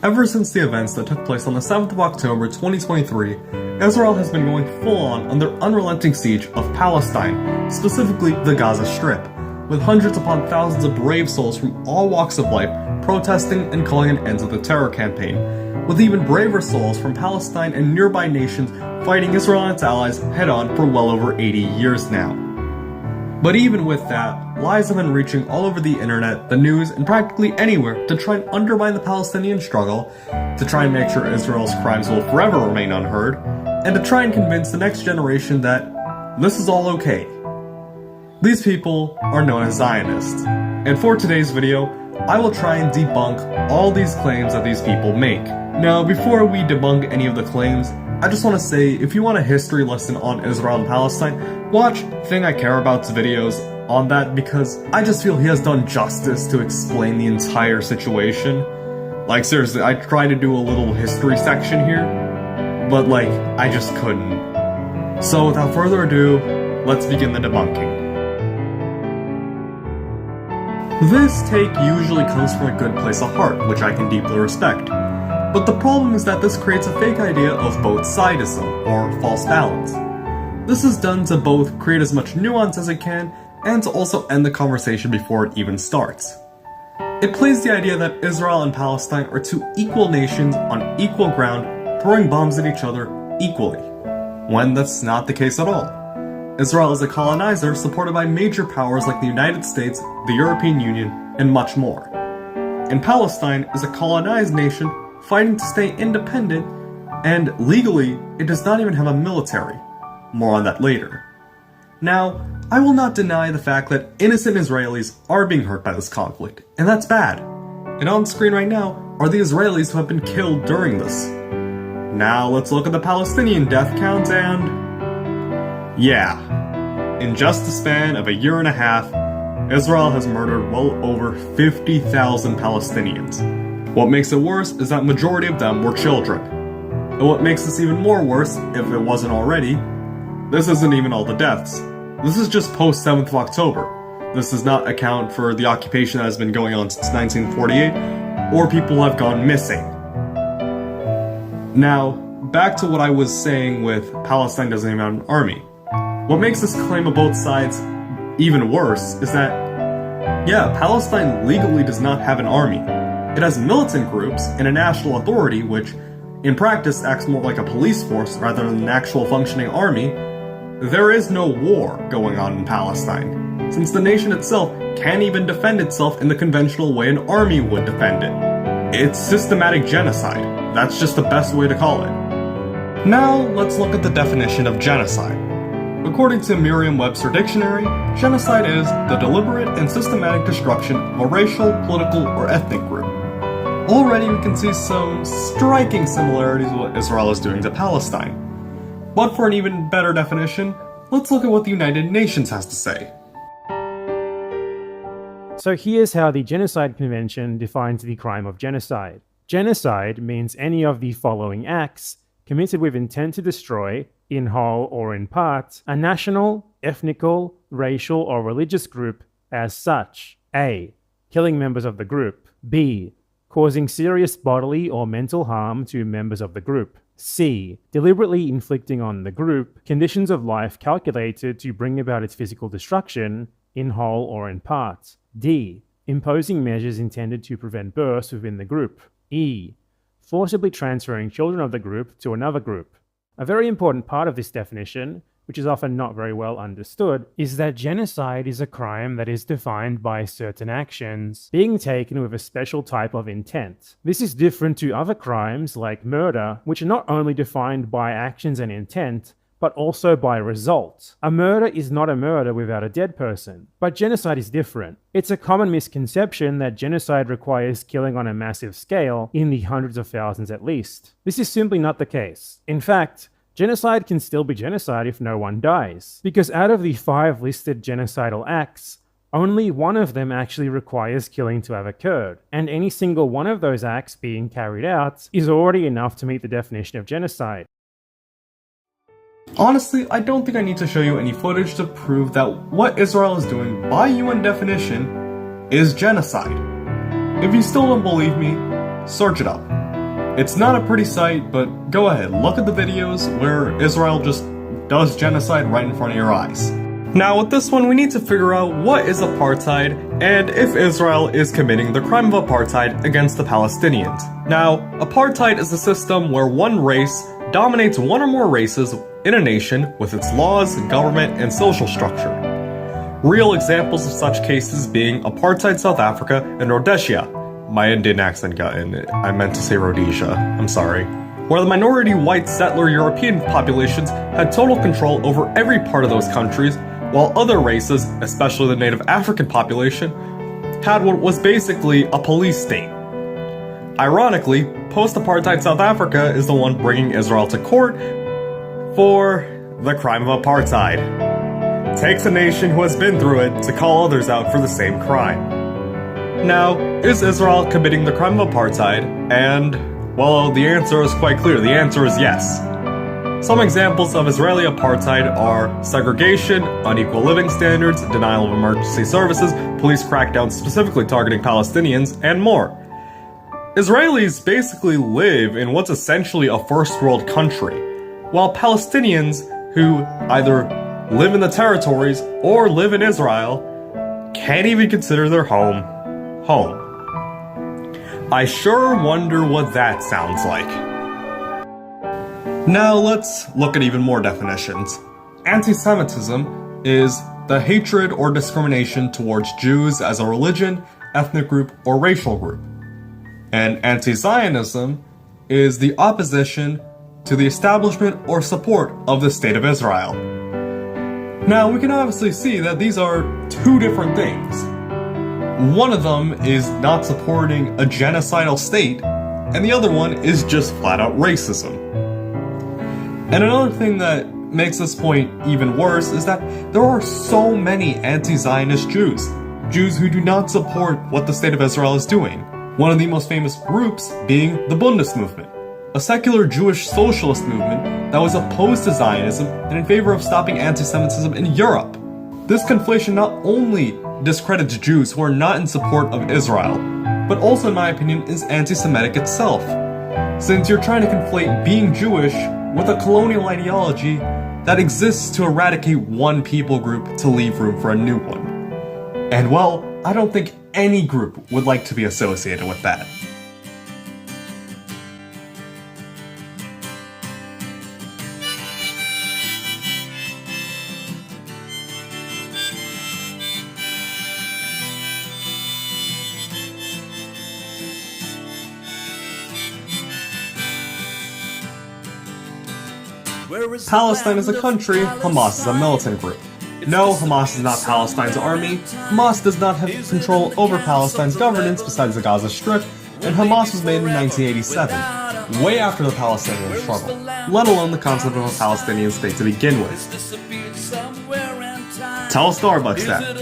Ever since the events that took place on the 7th of October 2023, Israel has been going full-on on their unrelenting siege of Palestine, specifically the Gaza Strip, with hundreds upon thousands of brave souls from all walks of life protesting and calling an end to the terror campaign, with even braver souls from Palestine and nearby nations fighting Israel and its allies head-on for well over 80 years now. But even with that, lies have been reaching all over the internet, the news, and practically anywhere to try and undermine the Palestinian struggle, to try and make sure Israel's crimes will forever remain unheard, and to try and convince the next generation that this is all okay. These people are known as Zionists, and for today's video, I will try and debunk all these claims that these people make. Now, before we debunk any of the claims, I just want to say, if you want a history lesson on Israel and Palestine, watch Thing I Care About's videos on that, because I just feel he has done justice to explain the entire situation. Like, seriously, I tried to do a little history section here, but like, I just couldn't. So without further ado, let's begin the debunking. This take usually comes from a good place of heart, which I can deeply respect. But the problem is that this creates a fake idea of both sidism, or false balance. This is done to both create as much nuance as it can, and to also end the conversation before it even starts. It plays the idea that Israel and Palestine are two equal nations on equal ground, throwing bombs at each other equally, when that's not the case at all. Israel is a colonizer supported by major powers like the United States, the European Union, and much more. And Palestine is a colonized nation fighting to stay independent, and legally, it does not even have a military. More on that later. Now, I will not deny the fact that innocent Israelis are being hurt by this conflict, and that's bad. And on screen right now are the Israelis who have been killed during this. Now let's look at the Palestinian death count and... yeah. In just the span of a year and a half, Israel has murdered well over 50,000 Palestinians. What makes it worse is that majority of them were children. And what makes this even more worse, if it wasn't already, this isn't even all the deaths. This is just post 7th of October. This does not account for the occupation that has been going on since 1948, or people who have gone missing. Now, back to what I was saying with Palestine doesn't even have an army. What makes this claim of both sides even worse is that, yeah, Palestine legally does not have an army. It has militant groups and a national authority which, in practice, acts more like a police force rather than an actual functioning army. There is no war going on in Palestine, since the nation itself can't even defend itself in the conventional way an army would defend it. It's systematic genocide. That's just the best way to call it. Now, let's look at the definition of genocide. According to Merriam-Webster Dictionary, genocide is the deliberate and systematic destruction of a racial, political, or ethnic group. Already we can see some striking similarities with what Israel is doing to Palestine. But for an even better definition, let's look at what the United Nations has to say. So here's how the Genocide Convention defines the crime of genocide. Genocide means any of the following acts committed with intent to destroy, in whole or in part, a national, ethnical, racial, or religious group as such. A. Killing members of the group. B. Causing serious bodily or mental harm to members of the group. C. Deliberately inflicting on the group conditions of life calculated to bring about its physical destruction, in whole or in part. D. Imposing measures intended to prevent births within the group. E. Forcibly transferring children of the group to another group. A very important part of this definition, which is often not very well understood, is that genocide is a crime that is defined by certain actions being taken with a special type of intent. This is different to other crimes like murder, which are not only defined by actions and intent, but also by result. A murder is not a murder without a dead person, but genocide is different. It's a common misconception that genocide requires killing on a massive scale, in the hundreds of thousands at least. This is simply not the case. In fact, genocide can still be genocide if no one dies, because out of the 5 listed genocidal acts, only one of them actually requires killing to have occurred, and any single one of those acts being carried out is already enough to meet the definition of genocide. Honestly, I don't think I need to show you any footage to prove that what Israel is doing by UN definition is genocide. If you still don't believe me, search it up. It's not a pretty sight, but go ahead, look at the videos where Israel just does genocide right in front of your eyes. Now with this one, we need to figure out what is apartheid and if Israel is committing the crime of apartheid against the Palestinians. Now, apartheid is a system where one race dominates one or more races in a nation with its laws, government, and social structure. Real examples of such cases being apartheid South Africa and Rhodesia. My Indian accent got in it. I meant to say Rhodesia. I'm sorry. Where the minority white settler European populations had total control over every part of those countries, while other races, especially the native African population, had what was basically a police state. Ironically, post-apartheid South Africa is the one bringing Israel to court for the crime of apartheid. Takes a nation who has been through it to call others out for the same crime. Now, is Israel committing the crime of apartheid? And, well, the answer is quite clear. The answer is yes. Some examples of Israeli apartheid are segregation, unequal living standards, denial of emergency services, police crackdowns specifically targeting Palestinians, and more. Israelis basically live in what's essentially a first world country, while Palestinians, who either live in the territories or live in Israel, can't even consider their home. I sure wonder what that sounds like. Now let's look at even more definitions. Anti-Semitism is the hatred or discrimination towards Jews as a religion, ethnic group, or racial group. And anti-Zionism is the opposition to the establishment or support of the State of Israel. Now we can obviously see that these are two different things. One of them is not supporting a genocidal state, and the other one is just flat out racism. And another thing that makes this point even worse is that there are so many anti-Zionist Jews. Jews who do not support what the State of Israel is doing. One of the most famous groups being the Bundesmovement, a secular Jewish socialist movement that was opposed to Zionism and in favor of stopping anti-Semitism in Europe. This conflation not only discredits Jews who are not in support of Israel, but also in my opinion is anti-Semitic itself, since you're trying to conflate being Jewish with a colonial ideology that exists to eradicate one people group to leave room for a new one. And well, I don't think any group would like to be associated with that. Palestine is a country, Hamas is a militant group. No, Hamas is not Palestine's army, Hamas does not have control over Palestine's governance besides the Gaza Strip, and Hamas was made in 1987, way after the Palestinian struggle, let alone the concept of a Palestinian state to begin with. Tell Starbucks that.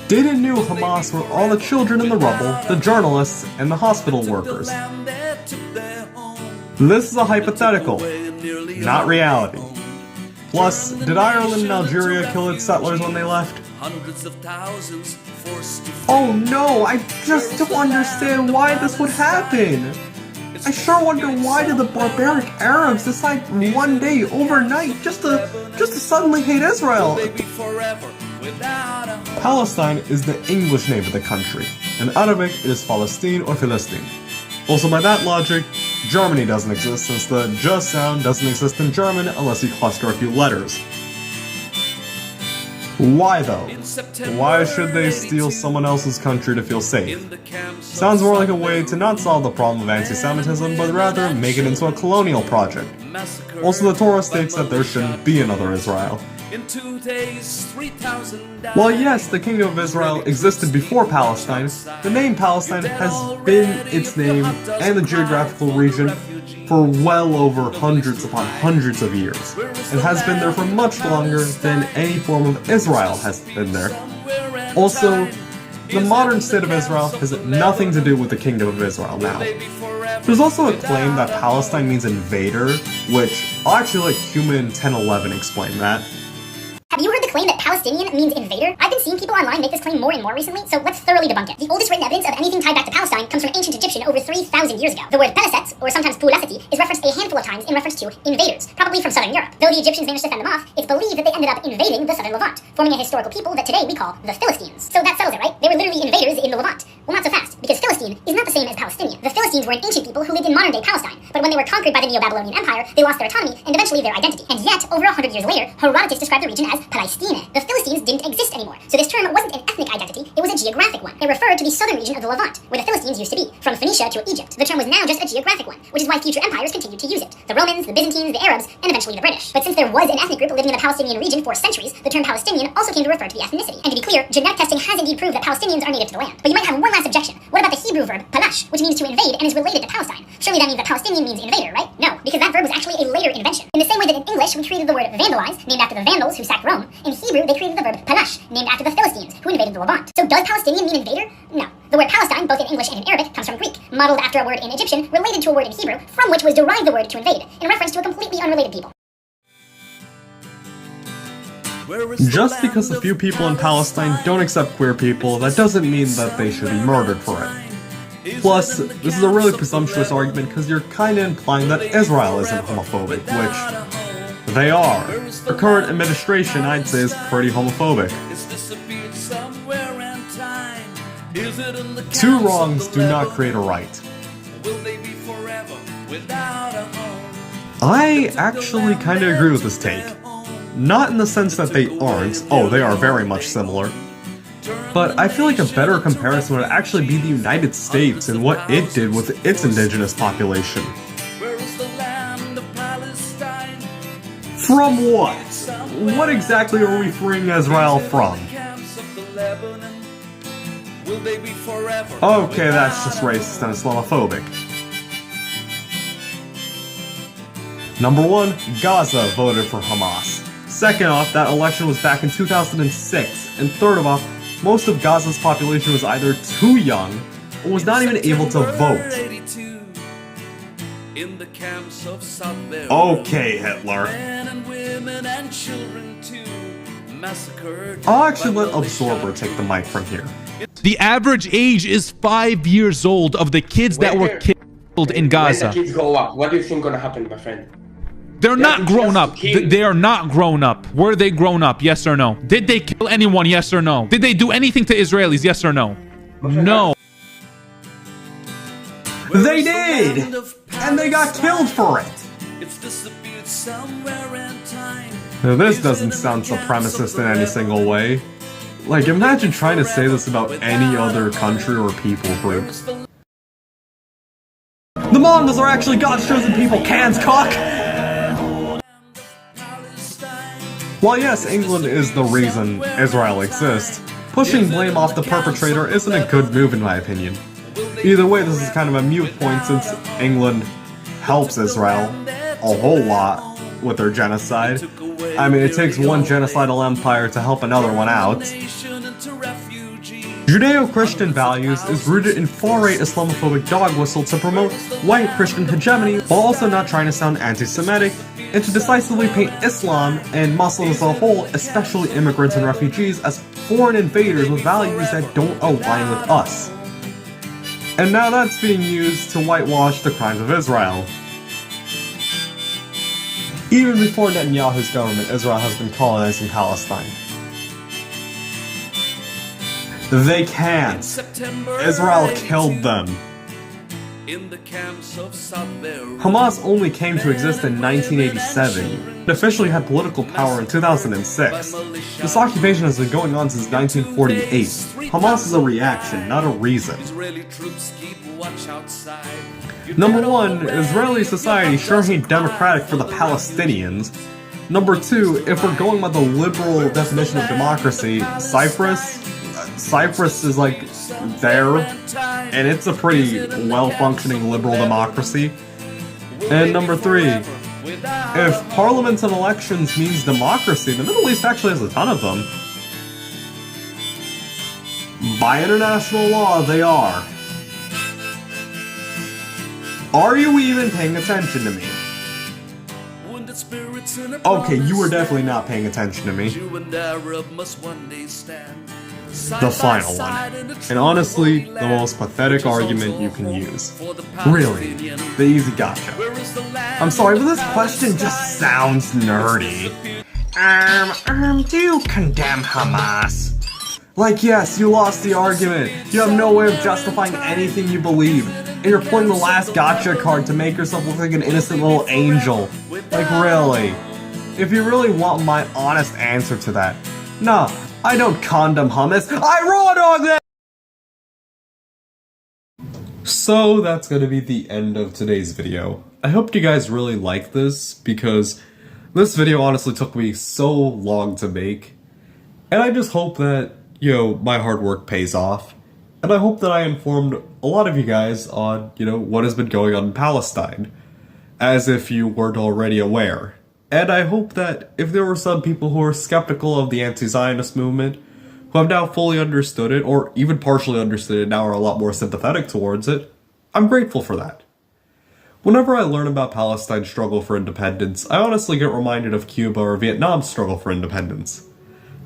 Didn't know Hamas were all the children in the rubble, the journalists, and the hospital workers. This is a hypothetical, not reality. Plus, did Ireland and Algeria kill its settlers when they left? Oh no, I just don't understand why this would happen. I sure wonder why did the barbaric Arabs decide one day, overnight, just to suddenly hate Israel? Palestine is the English name of the country. In Arabic, it is Palestine or Philistine. Also by that logic, Germany doesn't exist since the J sound doesn't exist in German unless you cluster a few letters. Why though? Why should they steal someone else's country to feel safe? Sounds more like a way to not solve the problem of anti-Semitism, but rather make it into a colonial project. Also, the Torah states that there shouldn't be another Israel. While yes, the Kingdom of Israel existed before Palestine, the name Palestine has been its name and the geographical region for well over hundreds upon hundreds of years, and has been there for much longer than any form of Israel has been there. Also, the modern state of Israel has nothing to do with the Kingdom of Israel now. There's also a claim that Palestine means invader, which I'll actually let Human 1011 explain that. Have you heard the claim that Palestinian means invader? I've been seeing people online make this claim more and more recently, so let's thoroughly debunk it. The oldest written evidence of anything tied back to Palestine comes from ancient Egyptian over 3,000 years ago. The word Pelasets, or sometimes Pulaseti, is referenced a handful of times in reference to invaders, probably from southern Europe. Though the Egyptians managed to fend them off, it's believed that they ended up invading the southern Levant, forming a historical people that today we call the Philistines. So that settles it, right? They were literally invaders in the Levant. Well, not so fast, because Philistine is not the same as Palestinian. The Philistines were an ancient people who lived in modern-day Palestine, but when they were conquered by the Neo-Babylonian Empire, they lost their autonomy and eventually their identity. And yet, over 100 years later, Herodotus described the region as Palestine. The Philistines didn't exist anymore, so this term wasn't an ethnic identity, it was a geographic one. It referred to the southern region of the Levant, where the Philistines used to be, from Phoenicia to Egypt. The term was now just a geographic one, which is why future empires continued to use it. The Romans, the Byzantines, the Arabs, and eventually the British. But since there was an ethnic group living in the Palestinian region for centuries, the term Palestinian also came to refer to the ethnicity. And to be clear, genetic testing has indeed proved that Palestinians are native to the land. But you might have one last objection. What about the Hebrew verb palash, which means to invade and is related to Palestine? Surely that means that Palestinian means invader, right? No, because that verb was actually a later invention. In the same way that in English we created the word vandalize, named after the Vandals who sacked Rome, in Hebrew they created the verb palash, named after the Philistines who invaded the Levant. So does Palestinian mean invader? No. The word Palestine, both in English and in Arabic, comes from Greek, modeled after a word in Egyptian, related to a word in Hebrew, from which was derived the word to invade, in reference to a completely unrelated people. Just because a few people in Palestine don't accept queer people, that doesn't mean that they should be murdered for it. Plus, this is a really presumptuous argument because you're kinda implying that Israel isn't homophobic, which they are. The current administration, I'd say, is pretty homophobic. Two wrongs do not create a right. I actually kinda agree with this take. Not in the sense that they aren't, oh, they are very much similar. But I feel like a better comparison would actually be the United States and what it did with its indigenous population. From what? What exactly are we freeing Israel from? Okay, that's just racist and Islamophobic. Number 1, Gaza voted for Hamas. Second off, that election was back in 2006. And third of all, most of Gaza's population was either too young or was not even able to vote. Okay, Hitler. I'll actually let Absorber take the mic from here. The average age is 5 years old of the kids that were killed in Gaza. When the kids grow up, what do you think gonna happen, my friend? They're not grown up. They are not grown up. Were they grown up? Yes or no? Did they kill anyone? Yes or no? Did they do anything to Israelis? Yes or no? No. They did! And they got killed for it! Now, this doesn't sound supremacist in any single way. Like, imagine trying to say this about any other country or people group. The Mongols are actually God's chosen people, cans cock! While yes, England is the reason Israel exists, pushing blame off the perpetrator isn't a good move in my opinion. Either way, this is kind of a mute point since England helps Israel a whole lot with their genocide. I mean, it takes one genocidal empire to help another one out. Judeo-Christian values is rooted in far-right Islamophobic dog whistle to promote white Christian hegemony while also not trying to sound anti-Semitic, and to decisively paint Islam and Muslims as a whole, especially immigrants and refugees, as foreign invaders with values that don't align with us. And now that's being used to whitewash the crimes of Israel. Even before Netanyahu's government, Israel has been colonizing Palestine. They can't. Israel killed them. Hamas only came to exist in 1987. It officially had political power in 2006. This occupation has been going on since 1948. Hamas is a reaction, not a reason. Number 1, Israeli society sure ain't democratic for the Palestinians. Number 2, if we're going by the liberal definition of democracy, Cyprus is like there, and it's a pretty well-functioning liberal democracy. And number 3, if parliaments and elections means democracy, the Middle East actually has a ton of them. By international law, they are. Are you even paying attention to me? Okay, you were definitely not paying attention to me. the final one. And honestly, the most pathetic argument you can use. Really, the easy gotcha. I'm sorry, but this question just sounds nerdy. Do you condemn Hamas? Like, yes, you lost the argument. You have no way of justifying anything you believe. And you're pulling the last gotcha card to make yourself look like an innocent little angel. Like, really? If you really want my honest answer to that, nah, I don't condemn Hamas. I raw dog them! So that's gonna be the end of today's video. I hope you guys really like this, because this video honestly took me so long to make. And I just hope that, you know, my hard work pays off. And I hope that I informed a lot of you guys on, you know, what has been going on in Palestine, as if you weren't already aware. And I hope that if there were some people who were skeptical of the anti-Zionist movement, who have now fully understood it, or even partially understood it, now are a lot more sympathetic towards it, I'm grateful for that. Whenever I learn about Palestine's struggle for independence, I honestly get reminded of Cuba or Vietnam's struggle for independence.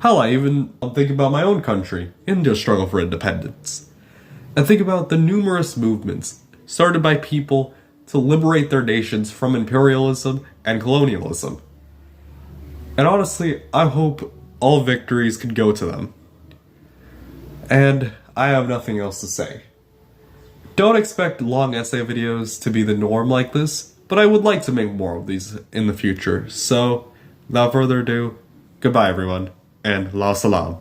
Hell, I'm thinking about my own country, India's struggle for independence. And think about the numerous movements started by people to liberate their nations from imperialism and colonialism. And honestly, I hope all victories can go to them. And I have nothing else to say. Don't expect long essay videos to be the norm like this, but I would like to make more of these in the future. So, without further ado, goodbye everyone, and la salam.